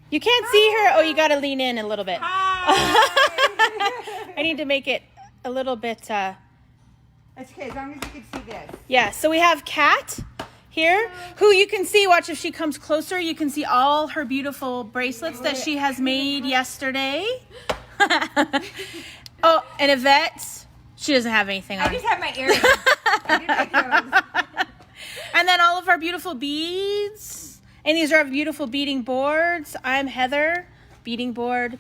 You can't see her. Oh, you got to lean in a little bit. Hi. I need to make it a little bit. That's okay, as long as you can see this. Yeah, so we have Kat here, who you can see. Watch if she comes closer. You can see all her beautiful bracelets that she has made yesterday. Oh, and Yvette, she doesn't have anything on. I just have my earrings. I did make those. And then all of our beautiful beads. And these are our beautiful beading boards. I'm Heather. Beading board.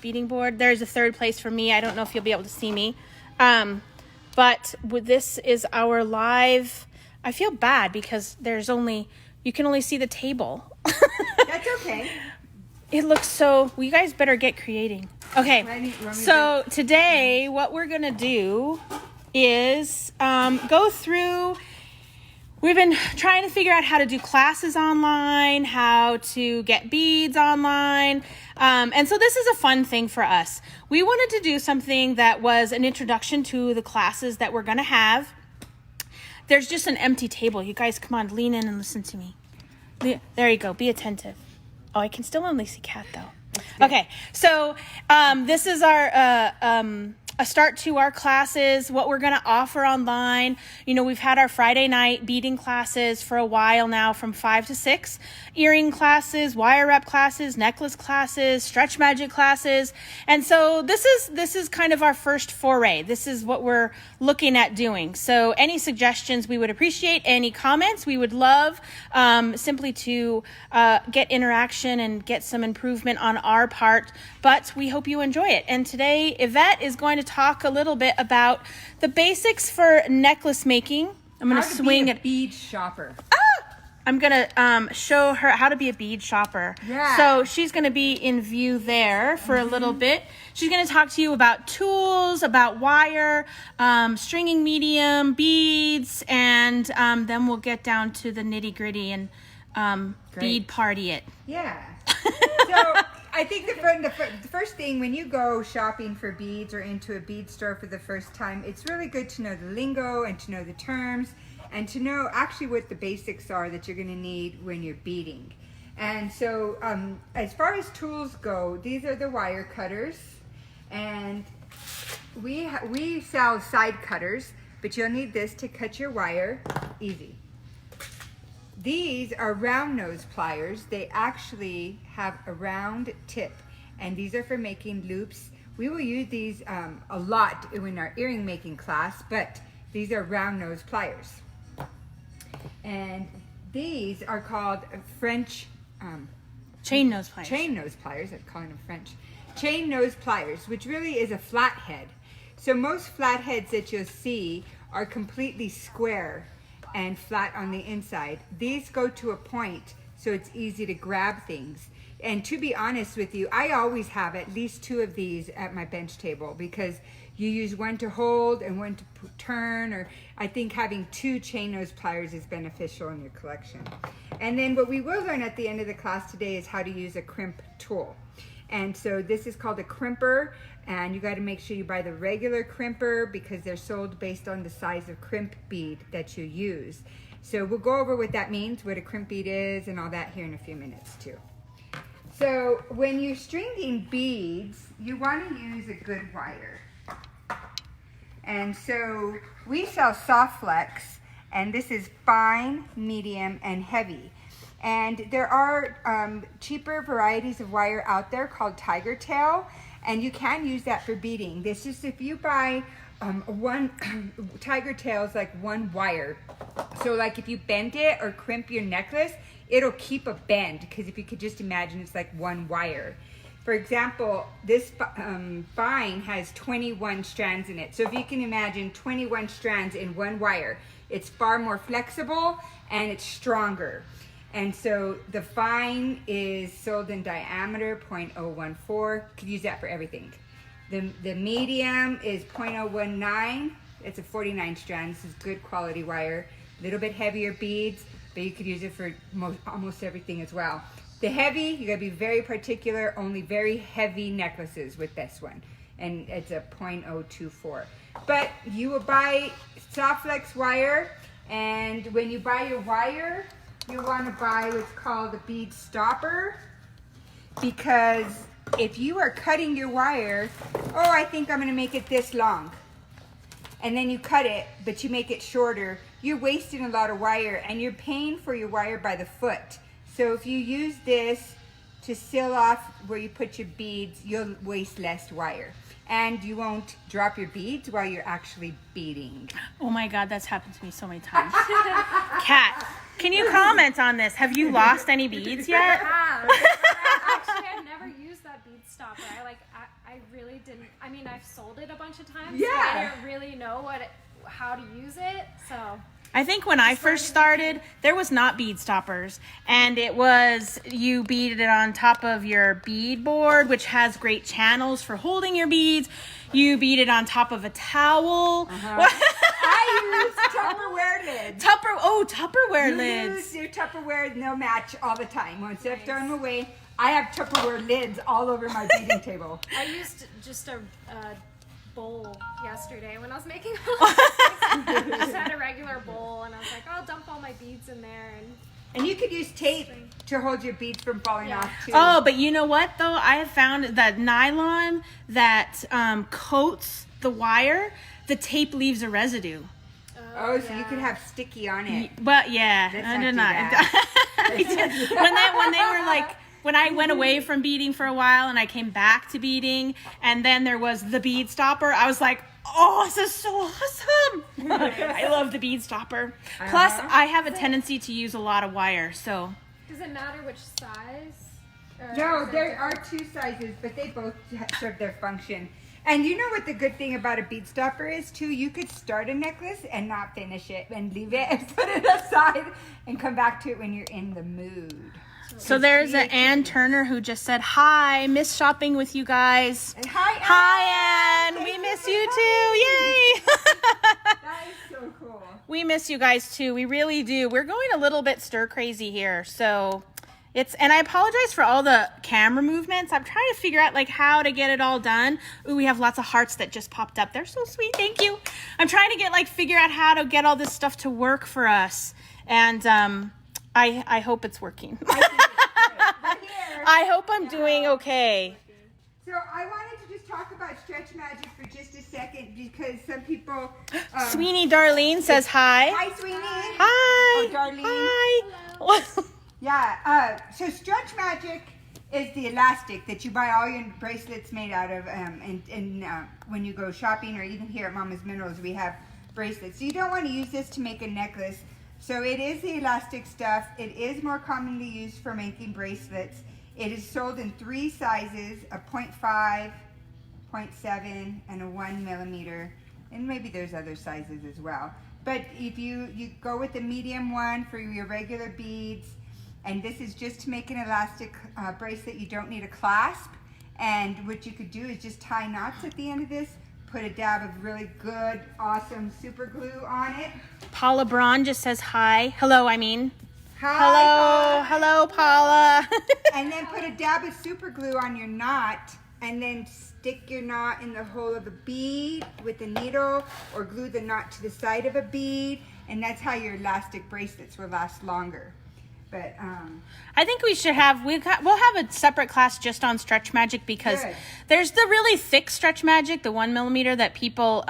There's a third place for me. I don't know if you'll be able to see me. But this is our live. I feel bad because you can only see the table. That's okay. It looks so, well, you guys better get creating. Okay, so today what we're going to do is go through, we've been trying to figure out how to do classes online, how to get beads online. And so this is a fun thing for us. We wanted to do something that was an introduction to the classes that we're going to have. There's just an empty table. You guys, come on, lean in and listen to me. There you go. Be attentive. Oh, I can still only see Kat, though. Okay, so this is our a start to our classes, what we're going to offer online. You know, we've had our Friday night beading classes for a while now from 5 to 6. Earring classes, wire wrap classes, necklace classes, stretch magic classes. And so this is kind of our first foray. This is what we're looking at doing. So any suggestions we would appreciate, any comments we would love, simply to get interaction and get some improvement on our part. But we hope you enjoy it. And today Yvette is going to talk a little bit about the basics for necklace making. I'm going to swing it. Bead shopper. I'm going to show her how to be a bead shopper. Yeah. So she's going to be in view there for a little bit. She's going to talk to you about tools, about wire, stringing medium, beads, and then we'll get down to the nitty gritty and bead party it. Yeah. So I think the first thing when you go shopping for beads or into a bead store for the first time, it's really good to know the lingo and to know the terms and to know actually what the basics are that you're going to need when you're beading. And so as far as tools go, these are the wire cutters, and we sell side cutters, but you'll need this to cut your wire easy. These are round nose pliers. They actually have a round tip, and these are for making loops. We will use these a lot in our earring making class, but these are round nose pliers. And these are called French chain nose pliers. Chain nose pliers, I'm calling them French. Chain nose pliers, which really is a flathead. So most flatheads that you'll see are completely square and flat on the inside. These go to a point so it's easy to grab things. And to be honest with you, I always have at least 2 of these at my bench table because you use one to hold and one to turn, or I think having 2 chain nose pliers is beneficial in your collection. And then what we will learn at the end of the class today is how to use a crimp tool. And so this is called a crimper, and you got to make sure you buy the regular crimper because they're sold based on the size of crimp bead that you use. So we'll go over what that means, what a crimp bead is, and all that here in a few minutes too. So when you're stringing beads, you want to use a good wire. And so we sell soft flex, and this is fine, medium, and heavy. And there are cheaper varieties of wire out there called tiger tail, and you can use that for beading. This is if you buy one tiger tail is like one wire. So like if you bend it or crimp your necklace, it'll keep a bend, because if you could just imagine, it's like one wire. For example, this vine has 21 strands in it. So if you can imagine 21 strands in one wire, it's far more flexible and it's stronger. And so the fine is sold in diameter 0.014. Could use that for everything. The medium is 0.019. It's a 49 strand. This is good quality wire. A little bit heavier beads, but you could use it for almost everything as well. The heavy, you gotta be very particular, only very heavy necklaces with this one. And it's a 0.024. But you will buy soft flex wire, and when you buy your wire, you wanna buy what's called a bead stopper. because if you are cutting your wire, oh, I think I'm going to make it this long, and then you cut it, but you make it shorter, you're wasting a lot of wire, and you're paying for your wire by the foot. So if you use this to seal off where you put your beads, you'll waste less wire. And you won't drop your beads while you're actually beading. Oh my God, that's happened to me so many times. Kat, can you comment on this? Have you lost any beads yet? Actually, I've never used that bead stopper. I really didn't. I mean, I've sold it a bunch of times. Yeah. So I didn't really know how to use it. So I think when I first started, there was not bead stoppers, and it was you beaded it on top of your bead board, which has great channels for holding your beads. You bead it on top of a towel. I use Tupperware lids. Tupperware You lids. use your Tupperware no match all the time. Once I've thrown them away, I have Tupperware lids all over my beading table. I used just a bowl yesterday when I was making I just had a regular bowl, and I was like, I'll dump all my beads in there. And you could use tape to hold your beads from falling off too. Oh, but you know what though? I have found that nylon that coats the wire, the tape leaves a residue. Oh, so you could have sticky on it. But yeah, Let's I not did do not. that. when they were like, when I went away from beading for a while and I came back to beading, and then there was the bead stopper, I was like, oh, this is so awesome. I love the bead stopper. Plus, I have a tendency to use a lot of wire, so. Does it matter which size? No, there are two sizes, but they both serve their function. And you know what the good thing about a bead stopper is too? You could start a necklace and not finish it and leave it and put it aside and come back to it when you're in the mood. So there's an Ann Turner who just said, hi, miss shopping with you guys. And hi, Hi, Ann. We miss you too. Yay. That is so cool. We miss you guys too. We really do. We're going a little bit stir crazy here. So and I apologize for all the camera movements. I'm trying to figure out like how to get it all done. Ooh, we have lots of hearts that just popped up. They're so sweet. Thank you. I'm trying to figure out how to get all this stuff to work for us. And I hope it's working. I think it's great. Here, I hope I'm doing okay. so I wanted to just talk about stretch magic for just a second because some people... Sweeney Darlene says hi. Hi, Sweeney. Hi. Oh, Darlene. Hi. Yeah, so stretch magic is the elastic that you buy all your bracelets made out of, and when you go shopping, or even here at Mama's Minerals, we have bracelets. So you don't want to use this to make a necklace. So it is the elastic stuff. It is more commonly used for making bracelets. It is sold in 3 sizes, a 0.5, 0.7, and a 1 millimeter. And maybe there's other sizes as well. But if you go with the medium one for your regular beads, and this is just to make an elastic bracelet. You don't need a clasp. And what you could do is just tie knots at the end of this, put a dab of really good, awesome super glue on it. Paula Braun just says hi. Hello, I mean. Hi, Hello, Paula. And then put a dab of super glue on your knot, and then stick your knot in the hole of a bead with a needle, or glue the knot to the side of a bead, and that's how your elastic bracelets will last longer. But I think we should we'll have a separate class just on stretch magic, because Good. there's the really thick stretch magic, the 1 millimeter that people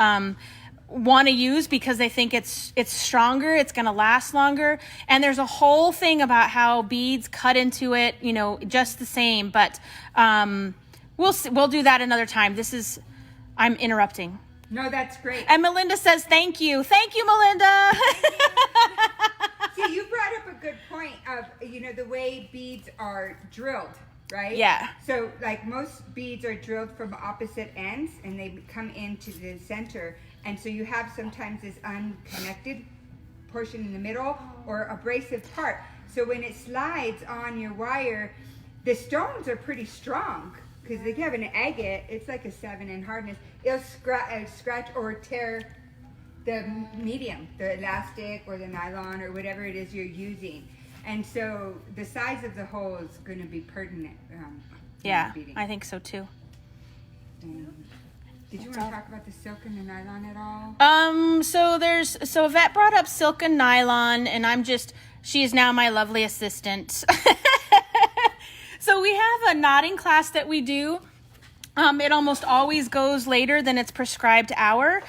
want to use because they think it's stronger, it's going to last longer. And there's a whole thing about how beads cut into it, just the same. But we'll do that another time. I'm interrupting. no, that's great. And Melinda says, thank you. Thank you, Melinda. See, you brought up a good point of, the way beads are drilled, right? Yeah. So, like, most beads are drilled from opposite ends, and they come into the center. And so you have sometimes this unconnected portion in the middle or abrasive part. So when it slides on your wire, the stones are pretty strong. Because if you have an agate, it's like a 7 in hardness. It'll scratch or tear the medium, the elastic or the nylon or whatever it is you're using. And so the size of the hole is going to be pertinent. Yeah, I think so too. Did you want to talk about the silk and the nylon at all? So Yvette brought up silk and nylon, and she is now my lovely assistant. So we have the knotting class that we do, it almost always goes later than its prescribed hour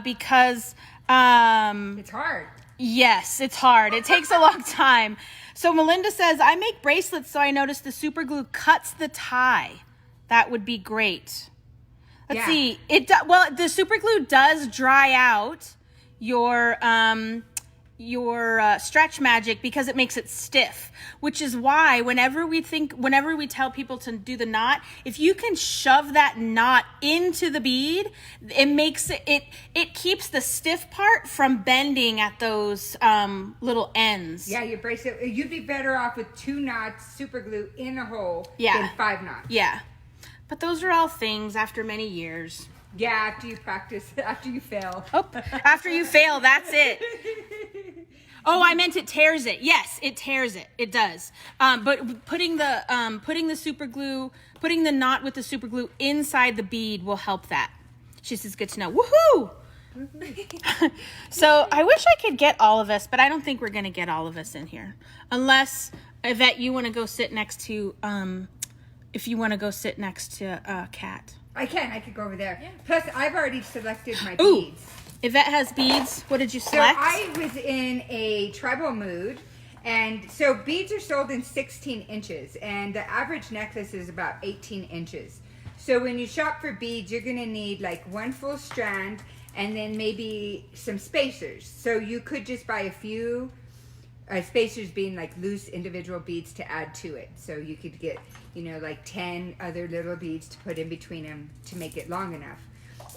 because... it's hard. Yes, it's hard. It takes a long time. So Melinda says, I make bracelets, so I noticed the super glue cuts the tie. That would be great. Let's see. Well, the super glue does dry out your stretch magic because it makes it stiff, which is why whenever we tell people to do the knot, if you can shove that knot into the bead, it makes it keeps the stiff part from bending at those little ends. Yeah, your bracelet, you'd be better off with 2 knots super glue in a hole than 5 knots. Yeah. But those are all things after many years. Yeah, after you practice, after you fail. Oh, after you fail, that's it. Oh, I meant it tears it. Yes, it tears it. It does. But putting the super glue, putting the knot with the super glue inside the bead will help that. She says, good to know. Woohoo! So I wish I could get all of us, but I don't think we're going to get all of us in here. Unless, Yvette, you want to go sit next to, if you want to go sit next to Kat. I could go over there. Yeah. Plus, I've already selected my beads. Yvette has beads. What did you select? So I was in a tribal mood. And so beads are sold in 16 inches. And the average necklace is about 18 inches. So when you shop for beads, you're going to need like 1 full strand and then maybe some spacers. So you could just buy a few spacers, being like loose individual beads to add to it. So you could get, like 10 other little beads to put in between them to make it long enough.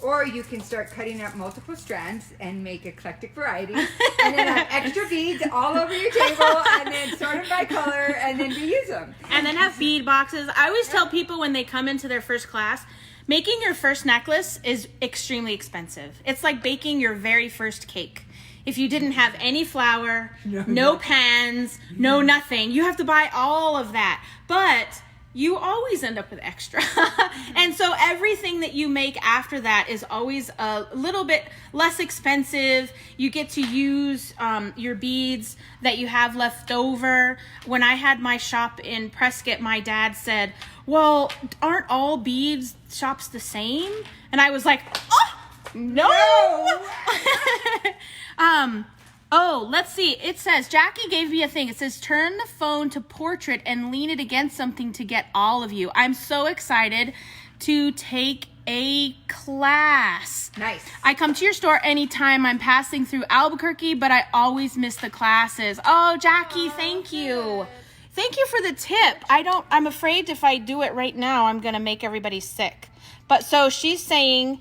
Or you can start cutting up multiple strands and make eclectic varieties, and then have extra beads all over your table, and then sort them by color, and then reuse them. And then have bead boxes. I always tell people when they come into their first class, making your first necklace is extremely expensive. It's like baking your very first cake. If you didn't have any flour, no pans, no nothing, you have to buy all of that. But you always end up with extra. And so everything that you make after that is always a little bit less expensive. You get to use your beads that you have left over. When I had my shop in Prescott, my dad said, well, aren't all beads shops the same? And I was like, oh, no. Oh, let's see. It says, Jackie gave me a thing. It says, turn the phone to portrait and lean it against something to get all of you. I'm so excited to take a class. Nice. I come to your store anytime I'm passing through Albuquerque, but I always miss the classes. Oh, Jackie, thank you. Thank you for the tip. I'm afraid if I do it right now, I'm going to make everybody sick. But so she's saying,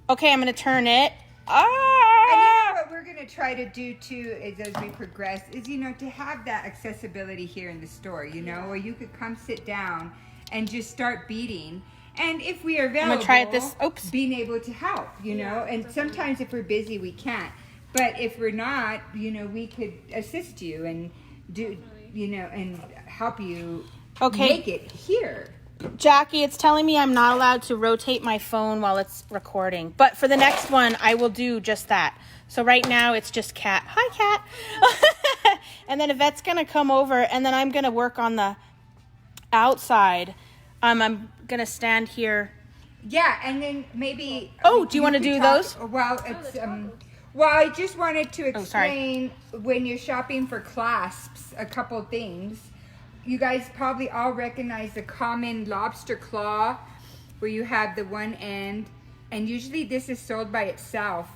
okay, I'm going to turn it. What we're going to try to do too is, as we progress, is to have that accessibility here in the store, where you could come sit down and just start beading, and if we are available, I'm gonna try it being able to help, and sometimes if we're busy we can't, but if we're not, we could assist you and do, and help you make it here. Jackie, it's telling me I'm not allowed to rotate my phone while it's recording. But for the next one, I will do just that. So right now, it's just Kat. Hi, Kat. And then Yvette's going to come over, and then I'm going to work on the outside. I'm going to stand here. Yeah, and then maybe... Oh, do you want to do those? Well, it's... Well, I just wanted to explain when you're shopping for clasps, a couple things. You guys probably all recognize the common lobster claw where you have the one end, and usually this is sold by itself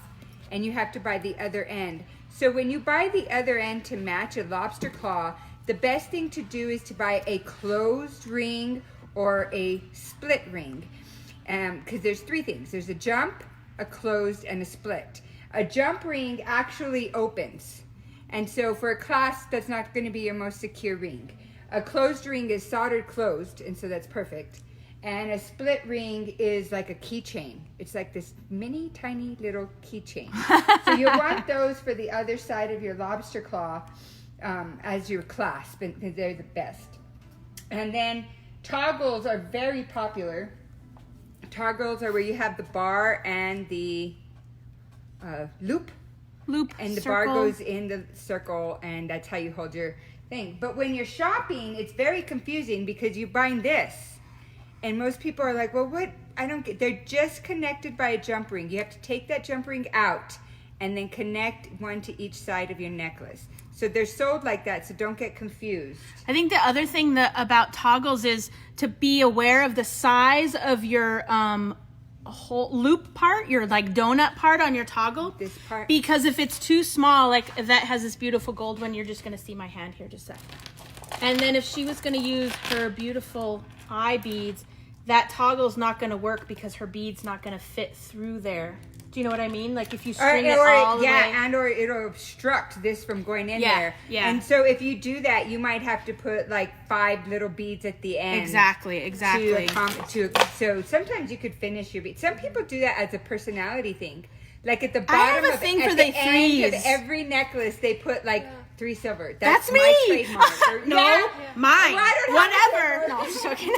and you have to buy the other end. So when you buy the other end to match a lobster claw, the best thing to do is to buy a closed ring or a split ring, because there's 3 things. There's a jump, a closed, and a split. A jump ring actually opens, and so for a clasp, that's not going to be your most secure ring. A closed ring is soldered closed, and so that's perfect. And a split ring is like a keychain. It's like this mini, tiny little keychain. So you'll want those for the other side of your lobster claw as your clasp, and they're the best. And then toggles are very popular. Toggles are where you have the bar and the loop. And the bar goes in the circle, and that's how you hold your thing. But when you're shopping, it's very confusing because you bind this And most people are like, well, what? I don't get. They're just connected by a jump ring. You have to take that jump ring out and then connect one to each side of your necklace. So they're sold like that, so don't get confused. I think the other thing about toggles is to be aware of the size of your whole loop part, your like donut part on your toggle. This part. Because if it's too small, like Yvette has this beautiful gold one, you're just going to see my hand here just a sec. And then if she was going to use her beautiful eye beads, that toggle's not going to work because her bead's not going to fit through there. Do you know what I mean? Like if you string it all the way. And or it'll obstruct this from going in there. Yeah. And so if you do that, you might have to put like 5 little beads at the end. Exactly. So sometimes you could finish your bead. Some people do that as a personality thing. Like at the I have bottom a thing at for the the end of threes. every necklace, they put like 3 silver. That's my me. trademark. Or- No, Yeah. mine. Well, I don't have Whatever. a No, I'm just joking.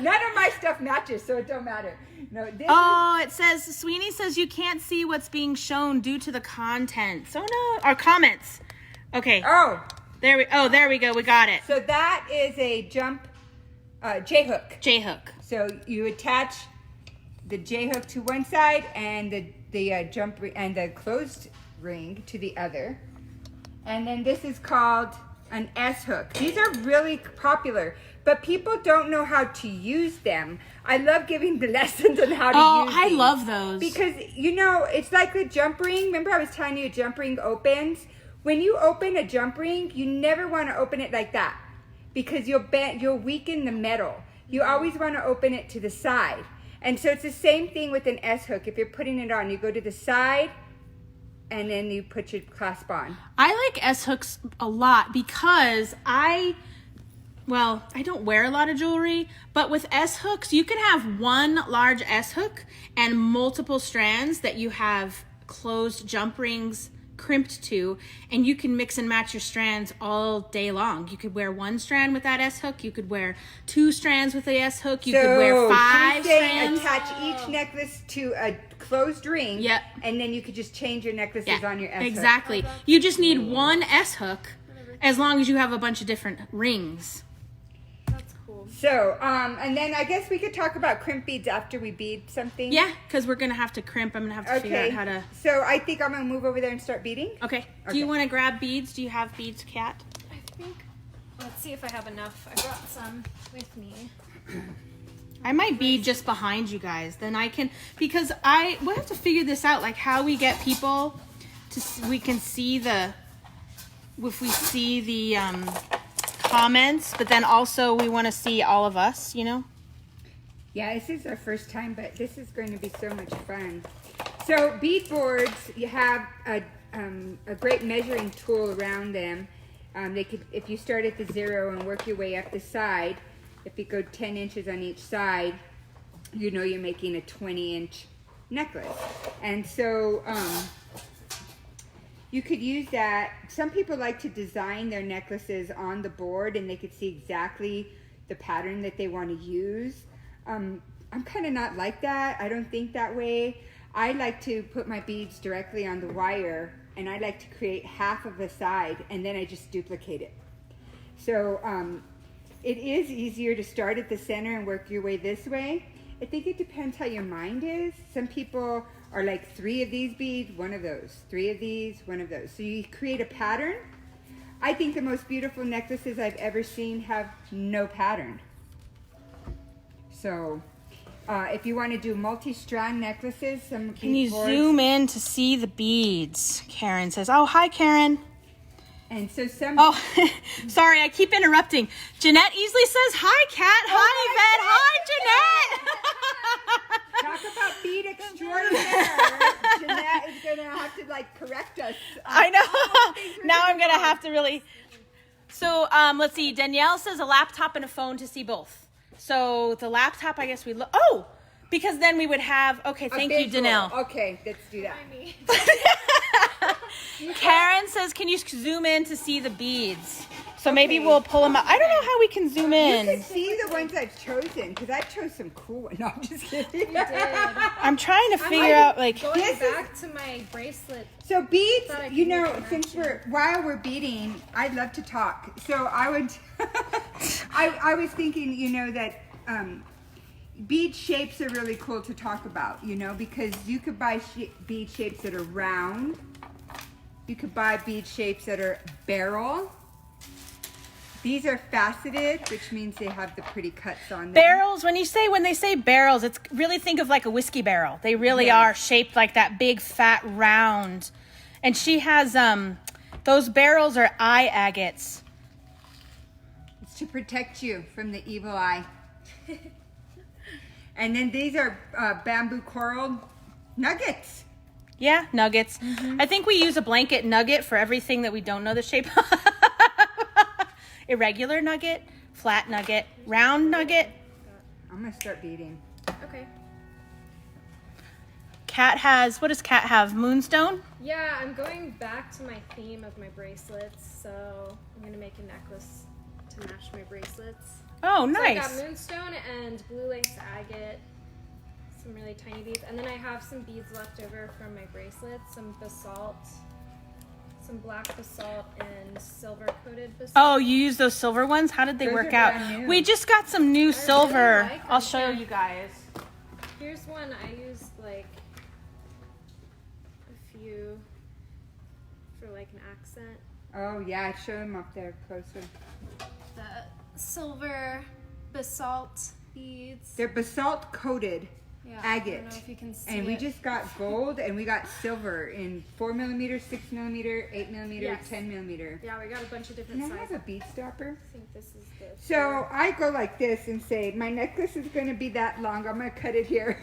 None of my stuff matches, so it don't matter. No, this Oh, it says, Sweeney says you can't see what's being shown due to the content. So no, our comments. Okay. There we go. We got it. So that is a jump J-hook. J-hook. So you attach the J-hook to one side and the jump and the closed ring to the other. And then this is called an S-hook. These are really popular, but people don't know how to use them. I love giving the lessons on how to use I these. love those. Because, it's like the jump ring. Remember I was telling you a jump ring opens? When you open a jump ring, you never want to open it like that because you'll weaken the metal. You always want to open it to the side. And so it's the same thing with an S-hook. If you're putting it on, you go to the side and then you put your clasp on. I like S-hooks a lot because I don't wear a lot of jewelry, but with S-hooks, you can have one large S-hook and multiple strands that you have closed jump rings crimped to, and you can mix and match your strands all day long. You could wear one strand with that S-hook. You could wear 2 strands with the S-hook. You could wear 5 strands. Attach each necklace to a closed ring. Yep. And then you could just change your necklaces on your S-hook. Exactly. You just need one S-hook as long as you have a bunch of different rings. That's cool. So, and then I guess we could talk about crimp beads after we bead something. Yeah, because we're going to have to crimp. I'm going to have to figure out how to... So I think I'm going to move over there and start beading. Okay. Do you want to grab beads? Do you have beads, Kat? I think. Let's see if I have enough. I brought some with me. I might be just behind you guys. Then I can... Because we'll have to figure this out, like how we get people to... We can see the... If we see the comments, but then also we want to see all of us, Yeah, this is our first time, but this is going to be so much fun. So bead boards, you have a great measuring tool around them. If you start at the 0 and work your way up the side, if you go 10 inches on each side, you're making a 20-inch necklace. And so you could use that. Some people like to design their necklaces on the board and they could see exactly the pattern that they want to use. I'm kind of not like that. I don't think that way. I like to put my beads directly on the wire, and I like to create half of the side, and then I just duplicate it. So it is easier to start at the center and work your way this way. I think it depends how your mind is. Some people are like 3 of these beads, 1 of those, 3 of these, 1 of those. So you create a pattern. I think the most beautiful necklaces I've ever seen have no pattern. So if you want to do multi-strand necklaces, Can you zoom in to see the beads? Karen says, oh, hi, Karen. And so Oh, sorry, I keep interrupting. Jeanette Easley says, hi, Kat. Hi, Yvette. Hi, Jeanette. Talk about bead extraordinaire. Jeanette is going to have to correct us. I know. Now I'm going to have to really. So let's see. Danielle says a laptop and a phone to see both. So the laptop, I guess because then we would have, okay, thank you, Danielle. Okay, let's do that. Karen says, can you zoom in to see the beads? So maybe we'll pull them out. I don't know how we can zoom in. You can see the ones I've chosen, because I chose some cool ones. No, I'm just kidding. I'm trying to figure out, Going back to my bracelet. So beads, while we're beading, I'd love to talk. So I would, I was thinking, that bead shapes are really cool to talk about, you know, because you could buy bead shapes that are round. You could buy bead shapes that are barrel. These are faceted, which means they have the pretty cuts on them. Barrels, when they say barrels, it's really think of like a whiskey barrel. They really are shaped like that big fat round. And she has those barrels are eye agates. It's to protect you from the evil eye. And then these are bamboo coral nuggets. Yeah, nuggets. I think we use a blanket nugget for everything that we don't know the shape of. Irregular nugget, flat nugget, round nugget. I'm gonna start beading. Okay. Kat has, what does Kat have? Moonstone? Yeah, I'm going back to my theme of my bracelets, so I'm gonna make a necklace to match my bracelets. Oh, So I nice. got moonstone and blue lace agate, some really tiny beads, and then I have some beads left over from my bracelets, some basalt, some black basalt and silver coated basalt. Oh, you use those silver ones? How did they Those work are out? brand new. We just got some new silver. like them. I'll show you guys. Here's one I used like a few for like an accent. Oh yeah, show them up there closer. The silver basalt beads. They're basalt coated Yeah, agate. I don't know if you can see And we it. just got gold and we got silver in 4mm, 6mm, 8mm, Yes. 10mm. Yeah, we got a bunch of different Can I have sizes. a bead stopper? I think this is the. So I go like this and say, my necklace is going to be that long. I'm going to cut it here.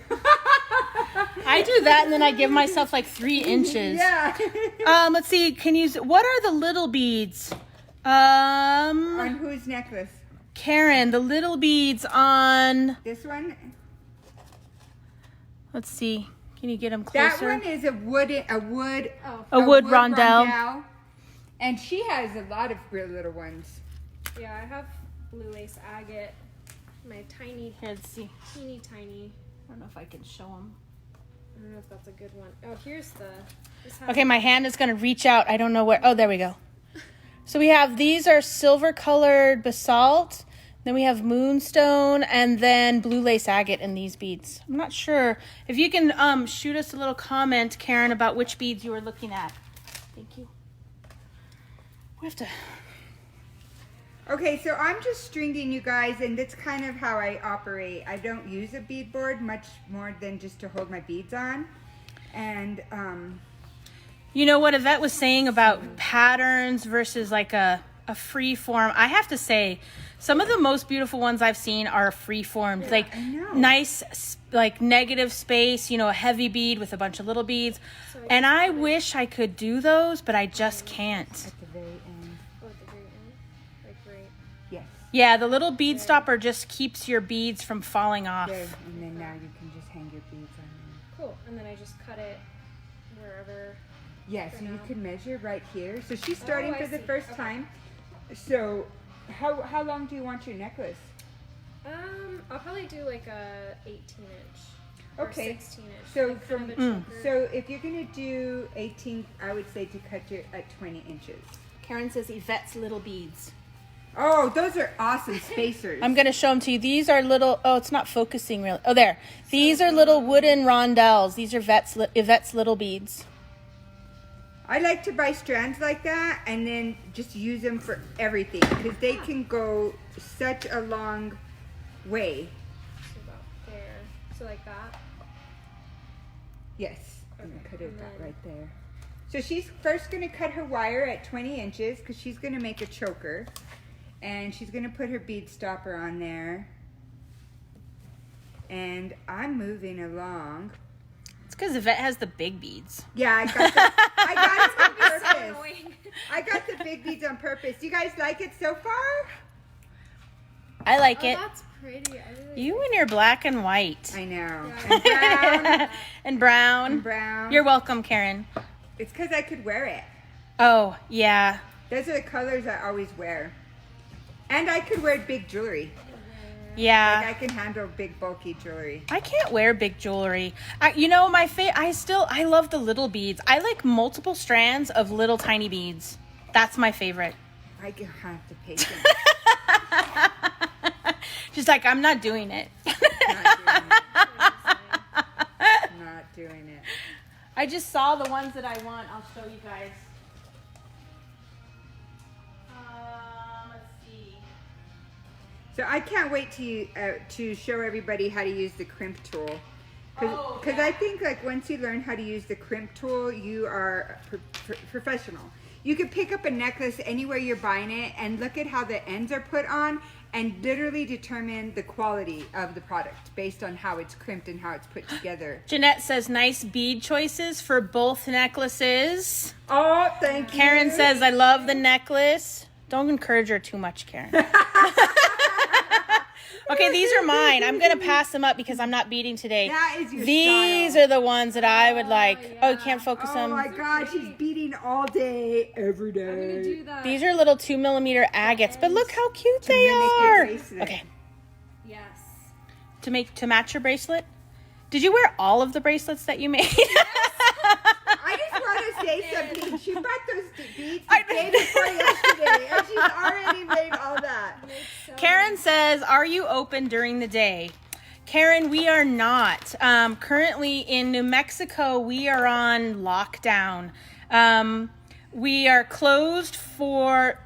I do that and then I give myself like 3 inches. Yeah. Let's see. What are the little beads? On whose necklace? Karen, the little beads on. This one? Let's see. Can you get them That closer? one is a wood A wood rondelle. And she has a lot of real little ones. Yeah, I have blue lace agate. My tiny, Here, let's see. teeny tiny. I don't know if I can show them. I don't know if that's a good one. Oh, here's the. This has Okay, my hand is going to reach out. I don't know where. Oh, there we go. So we have, these are silver colored basalt. Then we have moonstone and then blue lace agate in these beads. I'm not sure. If you can shoot us a little comment, Karen, about which beads you were looking at. Thank you. We have to. Okay, so I'm just stringing, you guys, and that's kind of how I operate. I don't use a bead board much more than just to hold my beads on. And You know what Yvette was saying about patterns versus like a free form? I have to say, some of the most beautiful ones I've seen are free formed, like I know. nice, like negative space, you know, a heavy bead with a bunch of little beads. And I wish I could do those, but I just can't. at the very end. Oh, at the very end. Like right. Yes. Yeah, the little bead stopper just keeps your beads from falling off. There. And then now you can just hang your beads on there. Cool. And then I just cut it wherever. Yes, For you now. can measure right here. So she's starting I for the see. first Okay. time. So how long do you want your necklace? I'll probably do like a 18-inch. Or Okay. 16-inch. So like from kind of a choker. so if you're gonna do 18, I would say to cut your at 20 inches. Karen says Yvette's little beads. Oh, those are awesome spacers. I'm going to show them to you. These are little, oh, it's not focusing really. Oh, there. These are little wooden rondelles. These are Yvette's little beads. I like to buy strands like that and then just use them for everything because they can go such a long way. So about there. So like that. Yes, I'm gonna Okay, cut it and that then- right there. So she's first gonna cut her wire at 20 inches because she's gonna make a choker, and she's gonna put her bead stopper on there. And I'm moving along. It's because Yvette has the big beads. Yeah, I got them on So purpose. annoying. I got the big beads on purpose. You guys like it so far? I like Oh, it. that's pretty. I really You and your black and white. I know. Yeah. And brown. And brown. And brown. You're welcome, Karen. It's because I could wear it. Oh, yeah. Those are the colors I always wear. And I could wear big jewelry. Yeah. Like I can handle big bulky jewelry. I can't wear big jewelry. You know, I love the little beads. I like multiple strands of little tiny beads. That's my favorite. I can have the patience. She's like, I'm not doing it. Not doing I just saw the ones that I want. I'll show you guys. Let's see. So I can't wait to show everybody how to use the crimp tool. Because I think like once you learn how to use the crimp tool, you are professional. You could pick up a necklace anywhere you're buying it and look at how the ends are put on and literally determine the quality of the product based on how it's crimped and how it's put together. Jeanette says nice bead choices for both necklaces. Oh, thank you. Karen says I love the necklace. Don't encourage her too much, Karen. Okay, these are mine. I'm going to pass them up because I'm not beading today. That is your These style. are the ones that I would like. yeah. Oh, you can't focus Oh on. my God, she's beading all day, every day. I'm gonna do that. These are little 2mm agates, but look how cute they mimic your are. bracelet. Okay, Yes. to match your bracelet. Did you wear all of the bracelets that you made? I just want to say something. She brought those beads the day before yesterday, and she's already made all that. Karen says, are you open during the day? Karen, we are not. Currently in New Mexico, we are on lockdown. We are closed for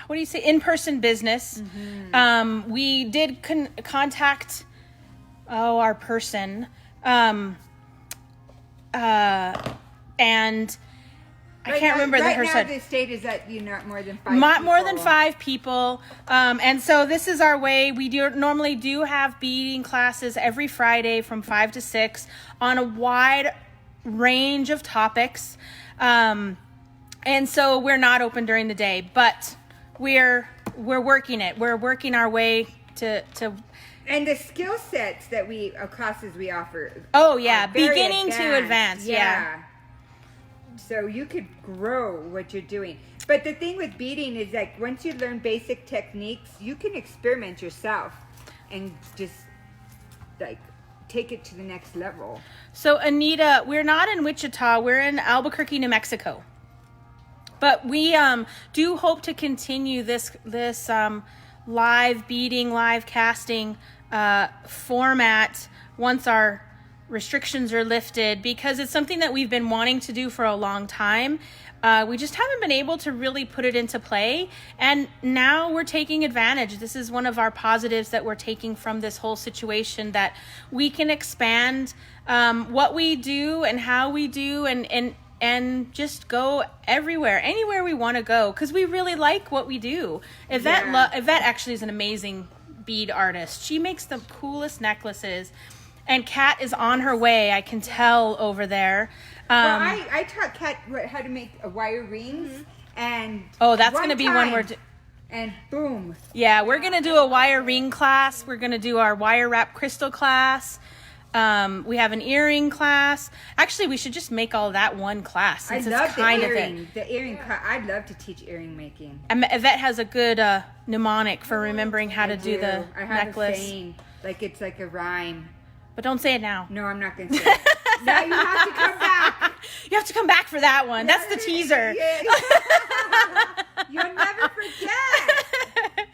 in-person business. Mm-hmm. We did contact our person. And I can't remember right her now said. the state is that not more than 5 Not people. more than 5 people. And so this is our way. We normally do have beading classes every Friday from 5 to 6 on a wide range of topics. And so we're not open during the day, but we're working it. We're working our way to And the skill sets that classes we offer. Oh yeah, are very beginning to advanced. Yeah. So you could grow what you're doing. But the thing with beading is like once you learn basic techniques, you can experiment yourself and just like take it to the next level. So Anita, we're not in Wichita. We're in Albuquerque, New Mexico. But we do hope to continue this live beading, live casting format once our restrictions are lifted, because it's something that we've been wanting to do for a long time. We just haven't been able to really put it into play, and now we're taking advantage. This is one of our positives that we're taking from this whole situation, that we can expand what we do and how we do, and just go anywhere we want to go, because we really like what we do. Yvette actually is an amazing bead artist. She makes the coolest necklaces, and Kat is on her way. I can tell over there. Well, I taught Kat how to make wire rings, and that's going to be one we're and boom. Yeah, we're going to do a wire ring class. We're going to do our wire wrap crystal class. We have an earring class. Actually, we should just make all that one class. I love the earring. I'd love to teach earring making. Yvette has a good mnemonic for remembering how to do the I have necklace. A saying, like it's like a rhyme. But don't say it now. No, I'm not going to say it. Now you have to come back. You have to come back for that one. That's the teaser. You'll never forget.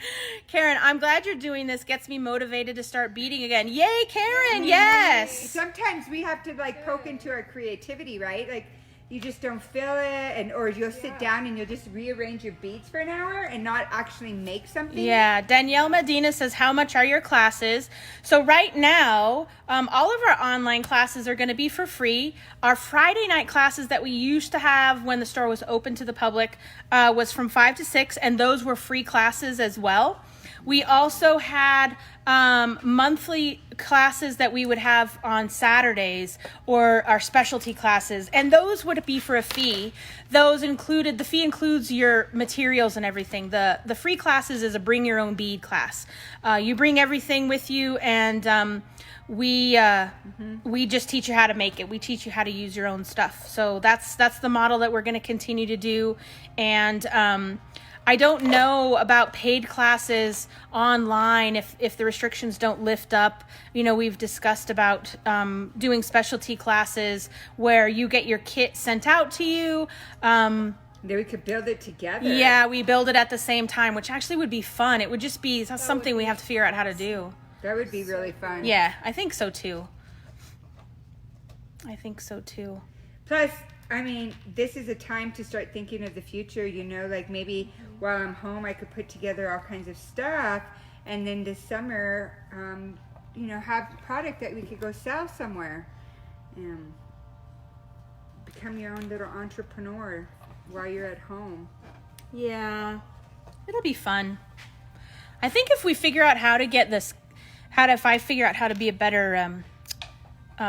Karen, I'm glad you're doing this. Gets me motivated to start beading again. Yay, Karen. Yes. Sometimes we have to like poke into our creativity, right? Like you just don't feel it, or you'll sit down and you'll just rearrange your beads for an hour and not actually make something. Yeah, Danielle Medina says, how much are your classes? So right now, all of our online classes are going to be for free. Our Friday night classes that we used to have when the store was open to the public was from 5 to 6, and those were free classes as well. We also had monthly classes that we would have on Saturdays, or our specialty classes, and those would be for a fee. The fee includes your materials and everything. The free classes is a bring your own bead class. You bring everything with you, and we just teach you how to make it. We teach you how to use your own stuff. So that's the model that we're going to continue to do. And I don't know about paid classes online if the restrictions don't lift up. You know, we've discussed about doing specialty classes where you get your kit sent out to you. Then we could build it together. Yeah, we build it at the same time, which actually would be fun. It would just be something we have to figure out how to do. That would be really fun. Yeah, I think so too. I think so too. Plus, I mean, this is a time to start thinking of the future, you know, like maybe while I'm home I could put together all kinds of stuff, and then this summer, you know, have product that we could go sell somewhere. Become your own little entrepreneur while you're at home. Yeah, it'll be fun. I think if we figure out how to get this, if I figure out how to be a better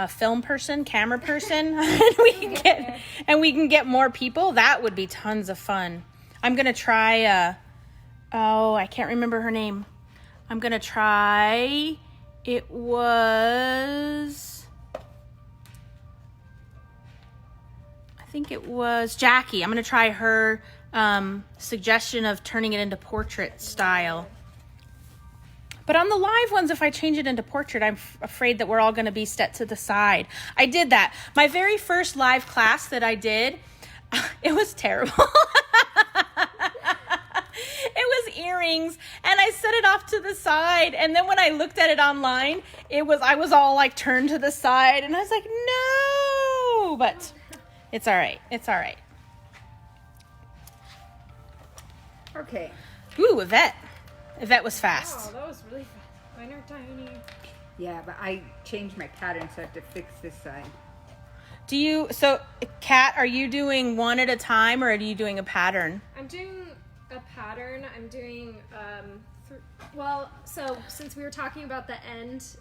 film person, camera person, and we can get more people, that would be tons of fun. I'm gonna try. I can't remember her name. I'm gonna try. It was. I think it was Jackie. I'm gonna try her suggestion of turning it into portrait style. But on the live ones, if I change it into portrait, I'm afraid that we're all going to be set to the side. I did that. My very first live class that I did, it was terrible. It was earrings, and I set it off to the side. And then when I looked at it online, I was all like turned to the side, and I was like, no, but it's all right. It's all right. Okay. Ooh, Yvette. Yvette was fast. Oh, that was really fast. Mine are tiny. Yeah, but I changed my pattern, so I have to fix this side. So Kat, are you doing one at a time, or are you doing a pattern? I'm doing a pattern. I'm doing, so since we were talking about the end,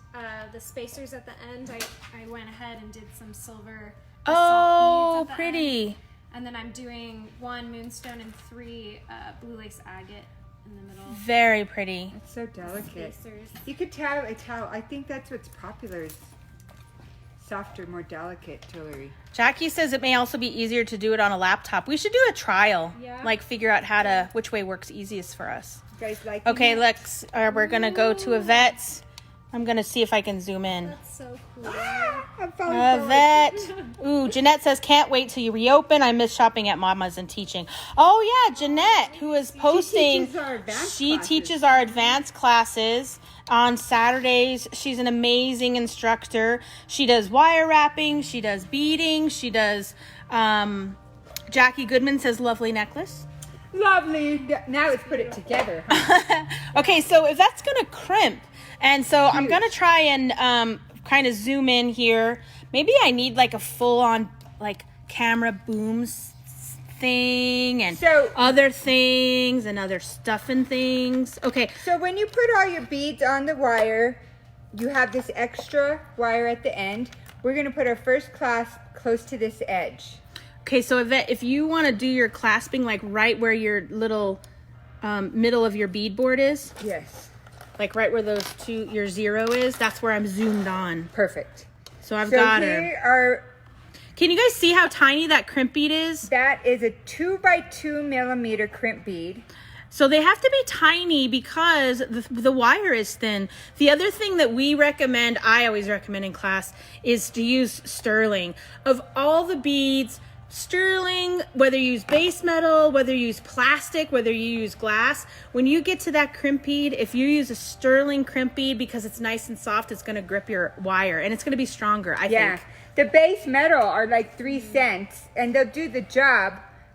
the spacers at the end, I went ahead and did some silver Oh, beads at the pretty. end. And then I'm doing 1 moonstone and 3 blue lace agate in the middle. Very pretty. It's so delicate. Spacers. You could tell. I think that's what's popular is softer, more delicate jewelry. Jackie says it may also be easier to do it on a laptop. We should do a trial. Yeah. Like figure out which way works easiest for us. You guys like Okay, it? we're going to go to Yvette's. I'm going to see if I can zoom in. That's so cool. I'm falling forward. Yvette. Ooh, Jeanette says, can't wait till you reopen. I miss shopping at Mama's and teaching. Oh, yeah, Jeanette, who is posting. She teaches our advanced classes on Saturdays. She's an amazing instructor. She does wire wrapping. She does beading. She does, Jackie Goodman says, lovely necklace. Lovely. Now let's put it together. Huh? Okay, so if that's going to crimp. And so I'm going to try and kind of zoom in here. Maybe I need like a full-on like camera booms thing and other things and other stuff and things. Okay. So when you put all your beads on the wire, you have this extra wire at the end. We're going to put our first clasp close to this edge. Okay, so if you want to do your clasping like right where your little middle of your beadboard is. Yes. Like right where your 0 is, that's where I'm zoomed on. Perfect. So I've got her. Can you guys see how tiny that crimp bead is? That is a 2 by 2 millimeter crimp bead. So they have to be tiny because the wire is thin. The other thing that I always recommend in class, is to use sterling. Of all the beads, sterling, whether you use base metal, whether you use plastic, whether you use glass, when you get to that crimp bead, if you use a sterling crimp bead, because it's nice and soft, it's going to grip your wire and it's going to be stronger, I think. The base metal are like 3 cents and they'll do the job,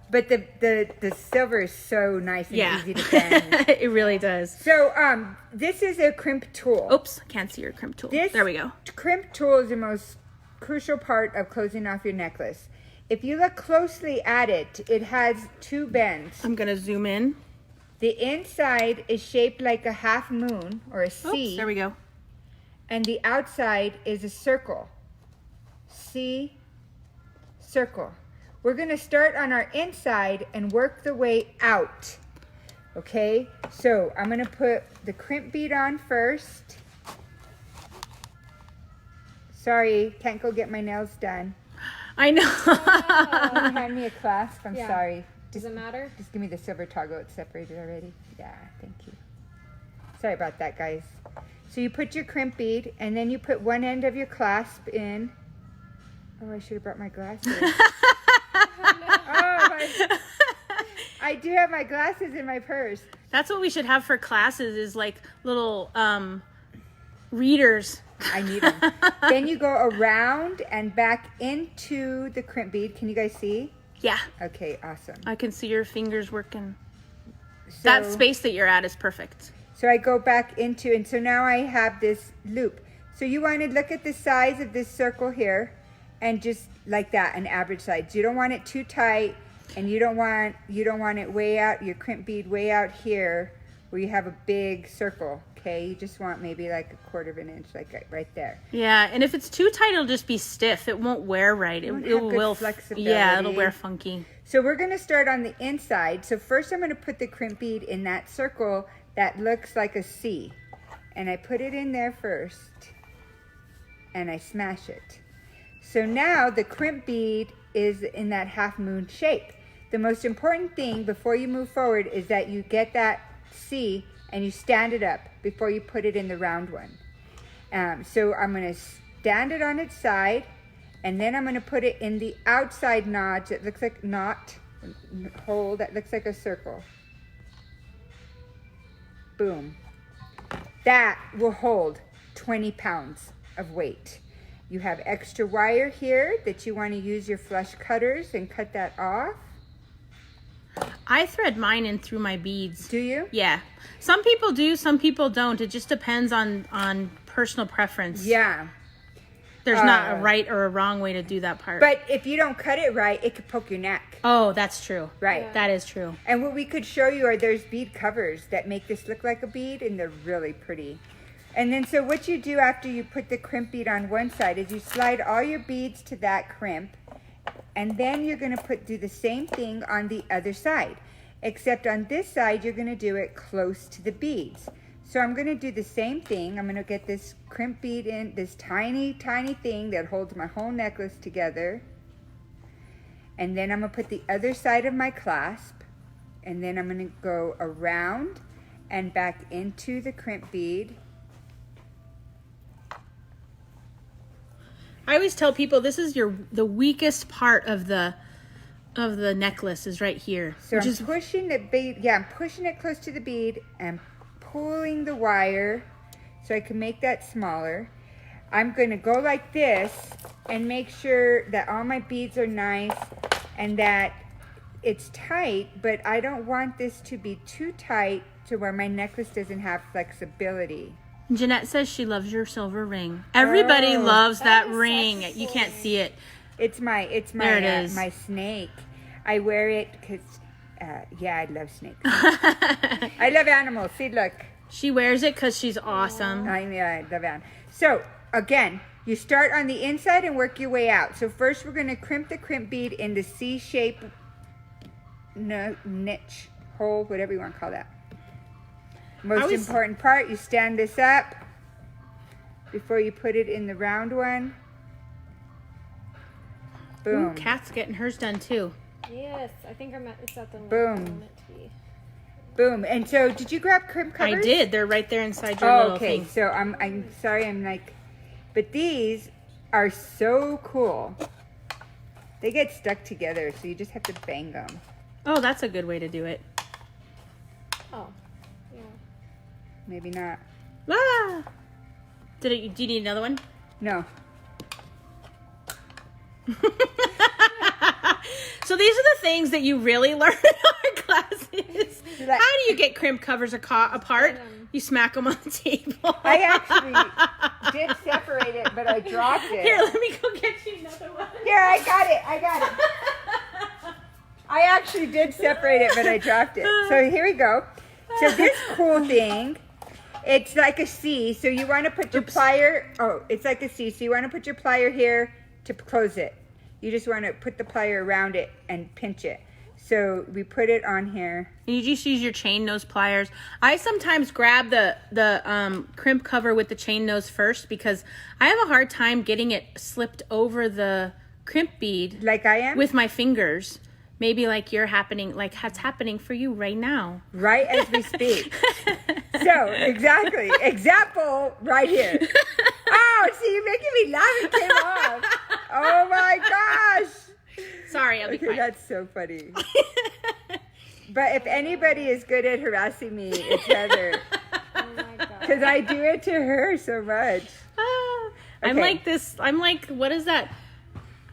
but the silver is so nice and easy to bend. It really does. So this is a crimp tool. Oops, can't see your crimp tool. There we go. Crimp tool is the most crucial part of closing off your necklace. If you look closely at it, it has 2 bends. I'm going to zoom in. The inside is shaped like a half moon or a C. Oops, there we go. And the outside is a circle. C, circle. We're going to start on our inside and work the way out. Okay? So I'm going to put the crimp bead on first. Sorry, can't go get my nails done. I know. Can you hand me a clasp? I'm sorry. Does it matter? Just give me the silver toggle. It's separated already. Yeah, thank you. Sorry about that, guys. So you put your crimp bead, and then you put one end of your clasp in. Oh, I should have brought my glasses. I do have my glasses in my purse. That's what we should have for classes, is like little readers I need them. Then you go around and back into the crimp bead. Can you guys see? Yeah. Okay, awesome. I can see your fingers working. So, That space that you're at is perfect. So I go back into, and so now I have this loop. So you want to look at the size of this circle here, and just like that, an average size. You don't want it too tight, and you don't want it way out, your crimp bead way out here, where you have a big circle. Okay, you just want maybe like 1/4 of an inch, like right there. Yeah, and if it's too tight, it'll just be stiff. It won't wear right. It will. Flexibility. Yeah, it'll wear funky. So we're going to start on the inside. So first I'm going to put the crimp bead in that circle that looks like a C. And I put it in there first. And I smash it. So now the crimp bead is in that half moon shape. The most important thing before you move forward is that you get that C and you stand it up before you put it in the round one. So I'm going to stand it on its side, and then I'm going to put it in the outside notch that looks like hole that looks like a circle. Boom. That will hold 20 pounds of weight. You have extra wire here that you want to use your flush cutters and cut that off. I thread mine in through my beads. Do you? Yeah. Some people do, some people don't. It just depends on personal preference. Yeah. There's not a right or a wrong way to do that part. But if you don't cut it right, it could poke your neck. Oh, that's true. Right. Yeah. That is true. And what we could show you are there's bead covers that make this look like a bead, and they're really pretty. And then so what you do after you put the crimp bead on one side is you slide all your beads to that crimp, and then you're going to do the same thing on the other side. Except on this side, you're going to do it close to the beads. So I'm going to do the same thing. I'm going to get this crimp bead in, this tiny, tiny thing that holds my whole necklace together. And then I'm going to put the other side of my clasp. And then I'm going to go around and back into the crimp bead. I always tell people this is the weakest part of the necklace is right here. So I'm pushing the bead, I'm pushing it close to the bead and pulling the wire so I can make that smaller. I'm going to go like this and make sure that all my beads are nice and that it's tight, but I don't want this to be too tight to where my necklace doesn't have flexibility. Jeanette says she loves your silver ring. Everybody loves that ring. You can't see it. It's my There it is. my snake. I wear it because I love snakes. I love animals. See, look. She wears it because she's awesome. I love animals. So again, you start on the inside and work your way out. So first we're going to crimp the crimp bead in the C-shape niche, hole, whatever you want to call that. Most important part, you stand this up before you put it in the round one. Boom. Ooh, Kat's getting hers done too. Yes, I think it's at the Boom. Boom. And so, did you grab crimp covers? I did. They're right there inside your little okay. thing. So I'm sorry. I'm like, but these are so cool. They get stuck together, so you just have to bang them. Oh, that's a good way to do it. Oh, yeah. Maybe not. Ah! Do you need another one? No. So these are the things that you really learn in our classes. How do you get crimp covers apart? You smack them on the table. I actually did separate it, but I dropped it. Here, let me go get you another one. Here, I got it. I actually did separate it, but I dropped it. So here we go. So this cool thing, it's like a C. So you want to put your plier. Oh, it's like a C. So you want to put your plier here to close it. You just want to put the plier around it and pinch it. So we put it on here. And you just use your chain nose pliers. I sometimes grab the crimp cover with the chain nose first because I have a hard time getting it slipped over the crimp bead. Like I am? With my fingers. Maybe like that's happening for you right now. Right as we speak. So, exactly. Example right here. Oh, see, you're making me laugh. It came off. Oh my gosh. Sorry, I'll be quiet. That's so funny. But if anybody is good at harassing me, it's Heather. Oh my god. Because I do it to her so much. I'm Okay. like this. I'm like, what is that?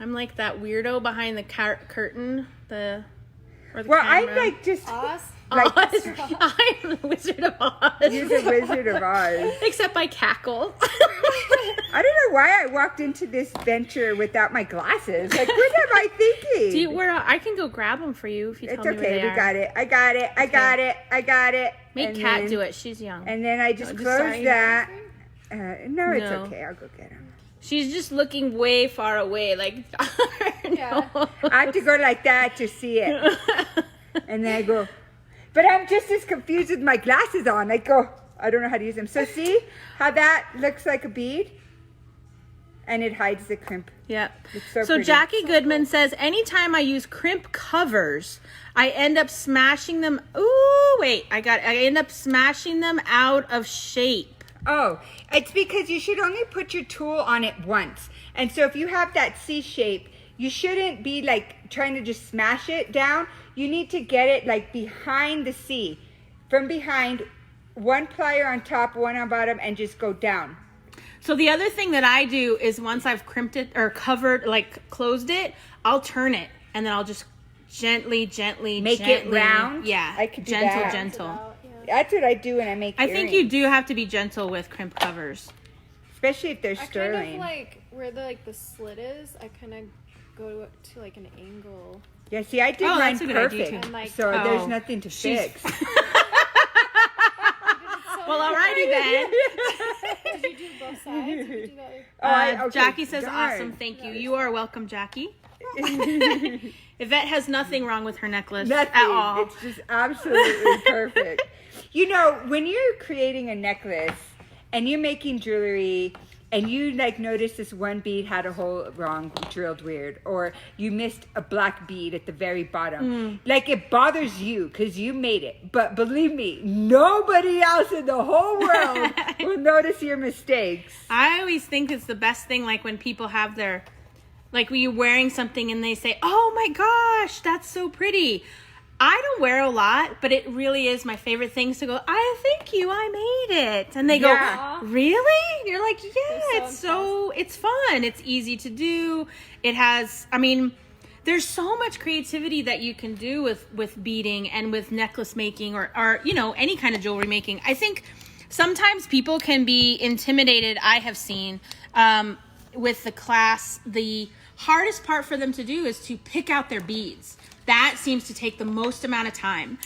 I'm like that weirdo behind the curtain. Or the Well, I'm camera. like just Oz? like Oz. I'm the Wizard of Oz. you're the Wizard of Oz. Except I cackle. I don't know why I walked into this venture without my glasses. Like, what am I thinking? I can go grab them for you if you tell It's me where okay. they We are. got it. I got it. I got it. I got it. Make And Kat then- do it. She's young. And then I just No, just close sorry. that. No, it's No. okay. I'll go get them. She's just looking way far away, like. Yeah. I have to go like that to see it. And then I go, but I'm just as confused with my glasses on. I go, I don't know how to use them. So see how that looks like a bead? And it hides the crimp. Yeah. It's so So pretty. Jackie Goodman says, anytime I use crimp covers, I end up smashing them. Ooh, wait. I end up smashing them out of shape. Oh, it's because you should only put your tool on it once. And so if you have that C shape, you shouldn't be like trying to just smash it down. You need to get it like behind the C. From behind, one plier on top, one on bottom, and just go down. So the other thing that I do is once I've crimped it or covered, like closed it, I'll turn it and then I'll just gently Make it round? Yeah. I could do gentle, that. gentle. That's what I do when I make I think you do have to be gentle with crimp covers. Especially if they're I kind sterling. of like where the slit is. I kind of go to like an angle. Yeah, see, I did Oh, mine that's a good idea, perfect. too. And, like, so Oh. there's nothing to She's- fix. Well, alrighty then. Did you do both sides? Or did you do that? Okay, Jackie says, darn. awesome, thank you. You are welcome, Jackie. Yvette has nothing wrong with her necklace Nothing. at all. It's just absolutely perfect. You know, when you're creating a necklace and you're making jewelry and you like notice this one bead had a hole wrong, drilled weird, or you missed a black bead at the very bottom, like it bothers you because you made it. But believe me, nobody else in the whole world will notice your mistakes. I always think it's the best thing, like when people have their, like when you're wearing something and they say, oh my gosh, that's so pretty. I don't wear a lot, but it really is my favorite things to go, thank you, I made it. And they go, Yeah. really? You're like, yeah, They're so it's fun. It's easy to do. It has, I mean, there's so much creativity that you can do with beading and with necklace making or, you know, any kind of jewelry making. I think sometimes people can be intimidated, I have seen, with the class. The hardest part for them to do is to pick out their beads. That seems to take the most amount of time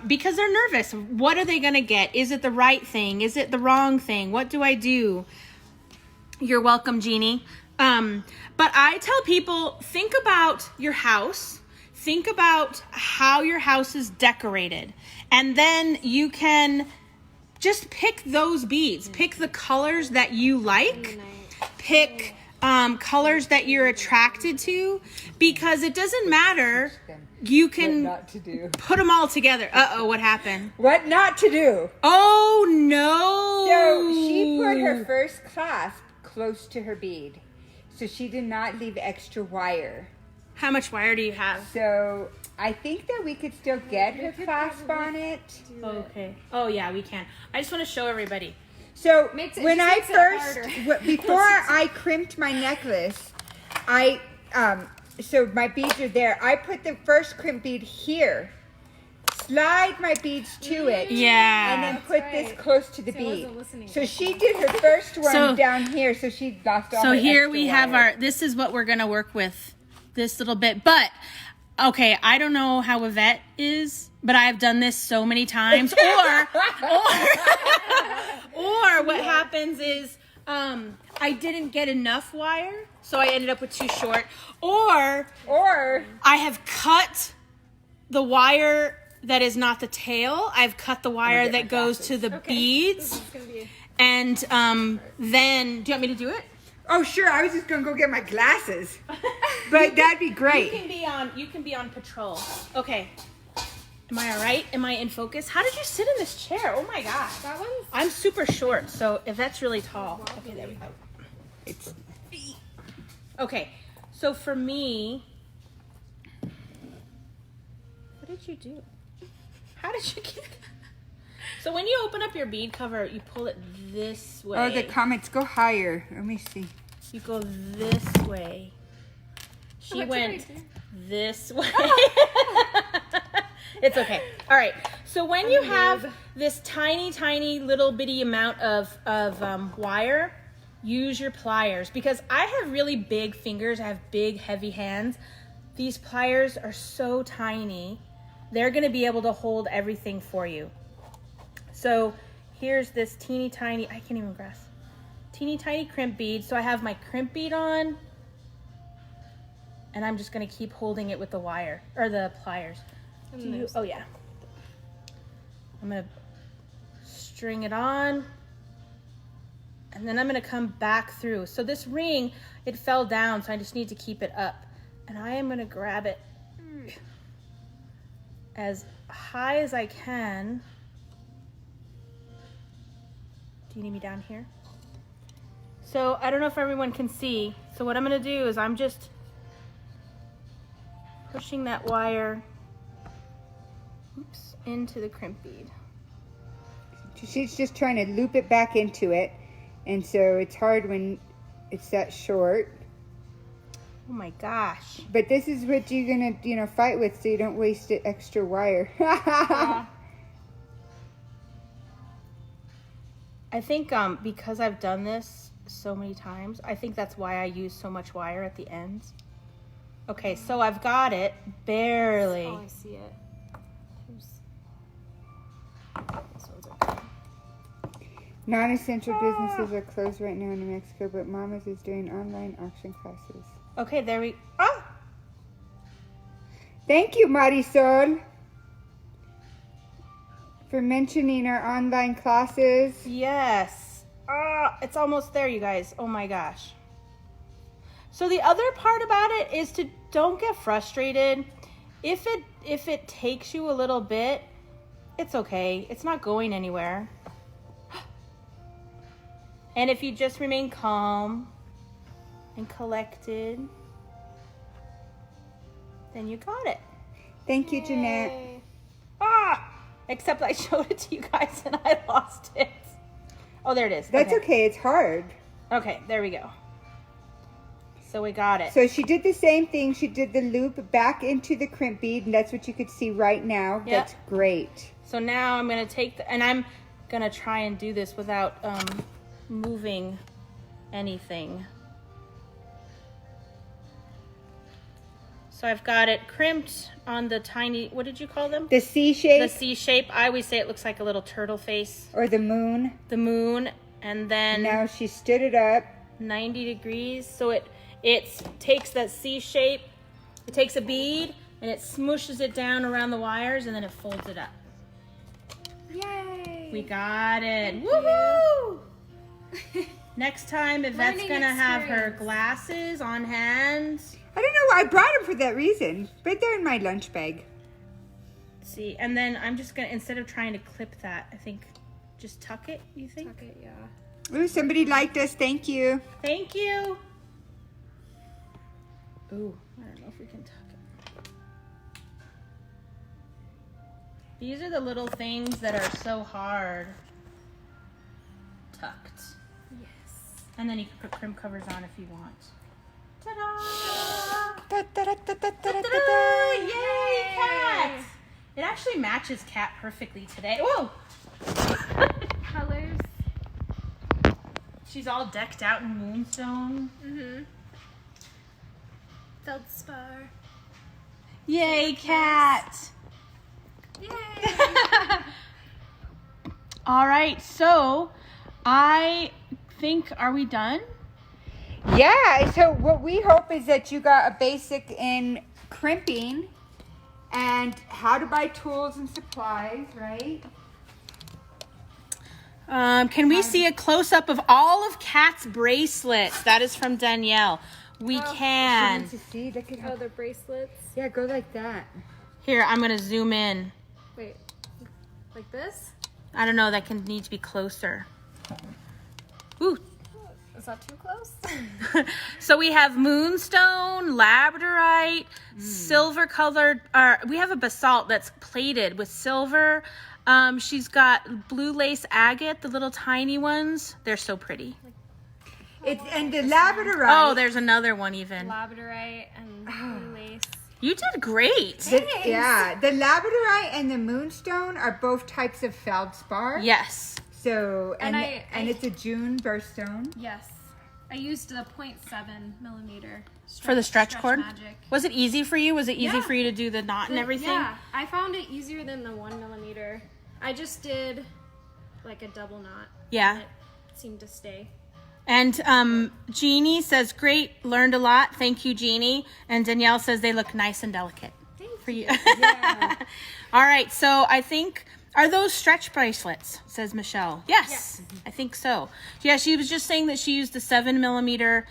because they're nervous. What are they going to get? Is it the right thing? Is it the wrong thing? What do I do? You're welcome, Jeannie. But I tell people, think about your house. Think about how your house is decorated. And then you can just pick those beads. Pick the colors that you like. Pick colors that you're attracted to, because it doesn't matter. You can What not to do. put them all together. Uh-oh, what happened? What not to do. Oh, no. So she put her first clasp close to her bead. So she did not leave extra wire. How much wire do you have? So I think that we could still get her clasp on it. Okay. Oh, yeah, we can. I just want to show everybody. So Makes it- when just I makes it first, harder. before I crimped my necklace, so my beads are there. I put the first crimp bead here, slide my beads to it, Yeah. and then That's put right. this close to the See, I wasn't bead. listening. So she did her first one So- down here, so she lost all So her here extra we have wire. this is what we're going to work with, this little bit. But, okay, I don't know how Yvette is, but I've done this so many times. Or what happens is I didn't get enough wire, so I ended up with too short. Or I have cut the wire that is not the tail. I've cut the wire get that my goes glasses. to the This beads. is gonna be And then, do you want me to do it? Oh, sure. I was just gonna go get my glasses, but that'd be great. You can be on patrol. Okay. Am I all right? Am I in focus? How did you sit in this chair? Oh my gosh. that one's I'm super short, so if that's really tall. Okay, there we go. It's Okay. So for me, what did you do? How did you get? So when you open up your bead cover, you pull it this way. Oh, the comments go higher. Let me see. You go this way. She What went did I do? this way. It's okay. All right. So when you have this tiny, tiny little bitty amount of wire, use your pliers, because I have really big fingers. I have big, heavy hands. These pliers are so tiny. They're going to be able to hold everything for you. So here's this teeny tiny, I can't even grasp, teeny tiny crimp bead. So I have my crimp bead on, and I'm just going to keep holding it with the wire, or the pliers. Oh yeah. I'm going to string it on, and then I'm going to come back through. So this ring, it fell down, so I just need to keep it up. And I am going to grab it as high as I can. Do you need me down here? So I don't know if everyone can see. So what I'm going to do is I'm just pushing that wire, into the crimp bead. She's just trying to loop it back into it, and so it's hard when it's that short. Oh my gosh. But this is what you're gonna, fight with, so you don't waste it extra wire. Yeah. I think because I've done this so many times, I think that's why I use so much wire at the ends. Okay, so I've got it, barely. Oh, I see it. This one's okay. Non-essential businesses are closed right now in New Mexico, but Mama's is doing online auction classes. Okay, there we. Oh, Thank you, Marisol, for mentioning our online classes. yes. It's almost there, you guys. Oh my gosh. So the other part about it is to don't get frustrated. If it takes you a little bit, it's okay. It's not going anywhere. And if you just remain calm and collected, then you got it. Thank you, Jeanette. Yay. Except I showed it to you guys and I lost it. Oh, there it is. That's okay. It's hard. Okay, there we go. So we got it. So she did the same thing. She did the loop back into the crimp bead, and that's what you could see right now. Yep. That's great. So now I'm going to take and I'm going to try and do this without moving anything. So I've got it crimped on the tiny, what did you call them? The C shape. The C shape. I always say it looks like a little turtle face. Or the moon. The moon. And then Now she stood it up. 90 degrees. So it takes that C shape, it takes a bead, and it smooshes it down around the wires, and then it folds it up. Yay! We got it. Thank Woohoo! Next time, Yvette's Learning gonna have her experience. glasses on hand. I don't know. I brought them for that reason. Right there in my lunch bag. See, and then I'm just gonna, instead of trying to clip that, I think just tuck it, you think? Tuck it, yeah. Ooh, somebody liked us. Thank you. Thank you. Ooh, I don't know if we can tuck it. These are the little things that are so hard. Tucked. Yes. And then you can put crimp covers on if you want. Ta-da! Da-da-da-da-da-da-da. Yay, cat! It actually matches cat perfectly today. Whoa! Colors. She's all decked out in moonstone. Mm-hmm. Feldspar. Yay, cat! Yay! All right, so I think, are we done? Yeah, so what we hope is that you got a basic in crimping and how to buy tools and supplies, right? Can we see a close-up of all of Kat's bracelets? That is from Danielle. We She can. wants to see. Look at how. Oh, the bracelets. Yeah, go like that. Here, I'm going to zoom in. Wait. Like this? I don't know, that can need to be closer. Ooh, Is that too close? So we have moonstone, labradorite, silver colored, we have a basalt that's plated with silver. She's got blue lace agate, the little tiny ones. They're so pretty. And the labradorite. Oh, there's another one even. Labradorite and blue lace. You did great. The labradorite and the moonstone are both types of feldspar. Yes. So, and And it's a June birthstone. Yes. I used a 0.7 millimeter For the stretch cord? magic. Was it easy for you? Was it easy Yeah. for you to do the knot and everything? Yeah, I found it easier than the 1 millimeter. I just did like a double knot. Yeah. It seemed to stay. And Jeannie says, great, learned a lot. Thank you, Jeannie. And Danielle says they look nice and delicate. For you. Yeah. All right, so I think, are those stretch bracelets, says Michelle. Yes, I think so. Yeah, she was just saying that she used the 7 millimeter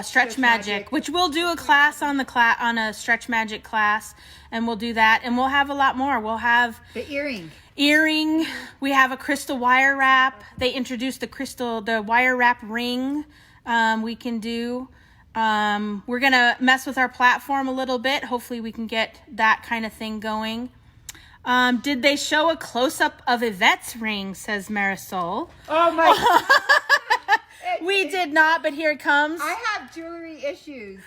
stretch magic, which we'll do a class on on a stretch magic class, and we'll do that, and we'll have a lot more. We'll have The earring. We have a crystal wire wrap. They introduced the wire wrap ring. We can do. We're gonna mess with our platform a little bit. Hopefully we can get that kind of thing going. Did they show a close-up of Yvette's ring, says Marisol. Oh my. We did not, but here it comes. I have jewelry issues.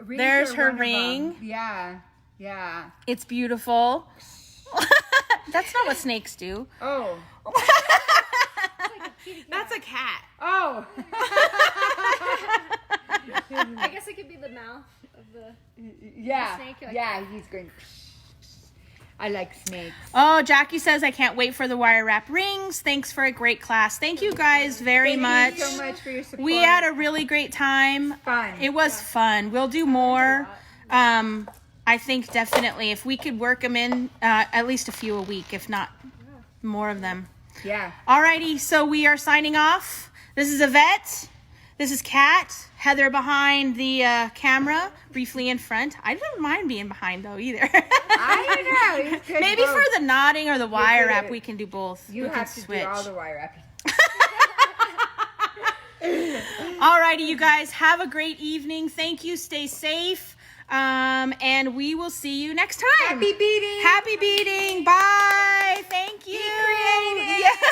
Rings There's are her one of ring. them. Yeah. Yeah. It's beautiful. That's not what snakes do. Oh. That's a cat. Oh. I guess it could be the mouth of the Yeah. snake, like- Yeah, he's going. I like snakes. Oh, Jackie says, I can't wait for the wire wrap rings. Thanks for a great class. Thank you guys very much. Thank you so much for your support. We had a really great time. Fun. It was fun. We'll do more. I think definitely if we could work them in at least a few a week, if not more of them. Yeah. Alrighty, so we are signing off. This is Yvette. This is Kat. Heather behind the camera, briefly in front. I didn't mind being behind though either. I don't know. You could Maybe both. for the nodding or the wire could- wrap, we can do both. You we have can to do all the wire wrapping. Alrighty, you guys, have a great evening. Thank you. Stay safe. And we will see you next time. Happy beading. Happy beading. Bye. Thank you. Be creative. Yeah.